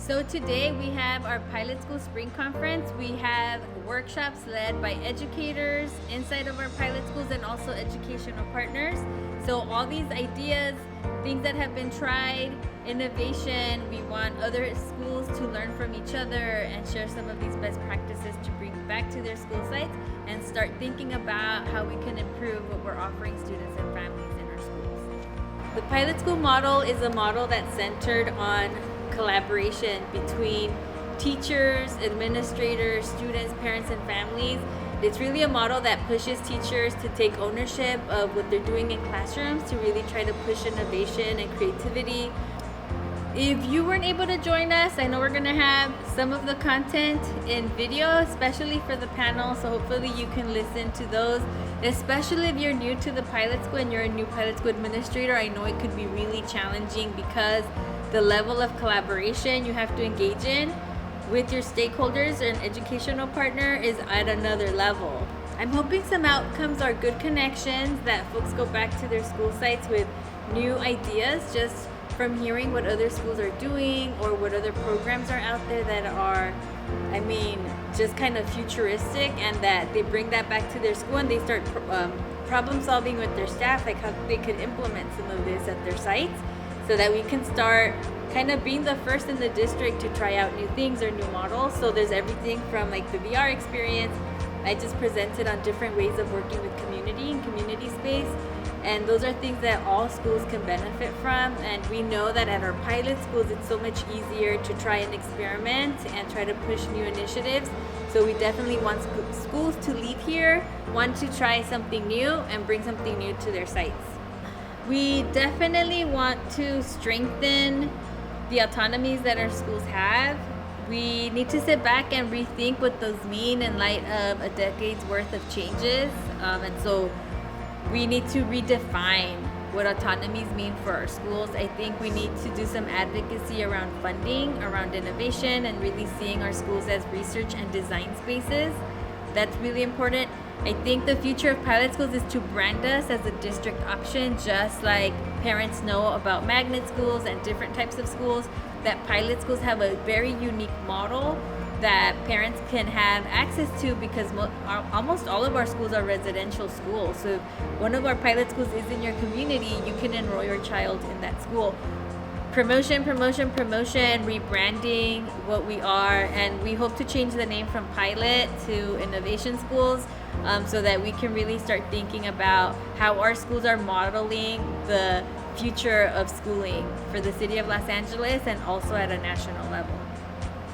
So today we have our Pilot School Spring Conference. We have workshops led by educators inside of our pilot schools and also educational partners. So all these ideas, things that have been tried, innovation, we want other schools to learn from each other and share some of these best practices to bring back to their school sites and start thinking about how we can improve what we're offering students and families in our schools. The pilot school model is a model that's centered on collaboration between teachers, administrators, students, parents, and families. It's really a model that pushes teachers to take ownership of what they're doing in classrooms to really try to push innovation and creativity. If you weren't able to join us, I know we're going to have some of the content in video, especially for the panel, so hopefully you can listen to those. Especially if you're new to the pilot school and you're a new pilot school administrator, I know it could be really challenging because the level of collaboration you have to engage in with your stakeholders or an educational partner is at another level. I'm hoping some outcomes are good connections, that folks go back to their school sites with new ideas just from hearing what other schools are doing or what other programs are out there that are, just kind of futuristic, and that they bring that back to their school and they start problem solving with their staff, like how they could implement some of this at their sites, so that we can start kind of being the first in the district to try out new things or new models. So there's everything from like the VR experience I just presented on different ways of working with community and community space. And those are things that all schools can benefit from. And we know that at our pilot schools, it's so much easier to try and experiment and try to push new initiatives. So we definitely want schools to leave here, want to try something new and bring something new to their sites. We definitely want to strengthen the autonomies that our schools have. We need to sit back and rethink what those mean in light of a decade's worth of changes. And so we need to redefine what autonomies mean for our schools. I think we need to do some advocacy around funding, around innovation, and really seeing our schools as research and design spaces. That's really important. I think the future of pilot schools is to brand us as a district option, just like parents know about magnet schools and different types of schools, that pilot schools have a very unique model that parents can have access to, because almost all of our schools are residential schools. So if one of our pilot schools is in your community, you can enroll your child in that school. Promotion, rebranding what we are, and we hope to change the name from pilot to innovation schools, so that we can really start thinking about how our schools are modeling the future of schooling for the city of Los Angeles and also at a national level.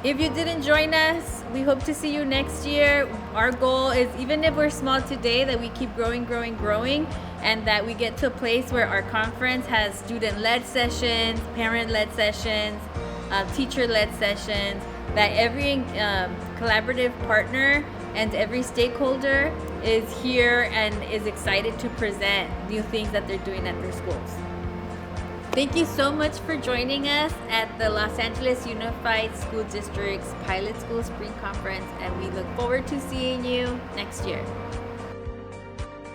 If you didn't join us, we hope to see you next year. Our goal is, even if we're small today, that we keep growing, and that we get to a place where our conference has student-led sessions, parent-led sessions, teacher-led sessions, that every collaborative partner and every stakeholder is here and is excited to present new things that they're doing at their schools. Thank you so much for joining us at the Los Angeles Unified School District's Pilot School Spring Conference, and we look forward to seeing you next year.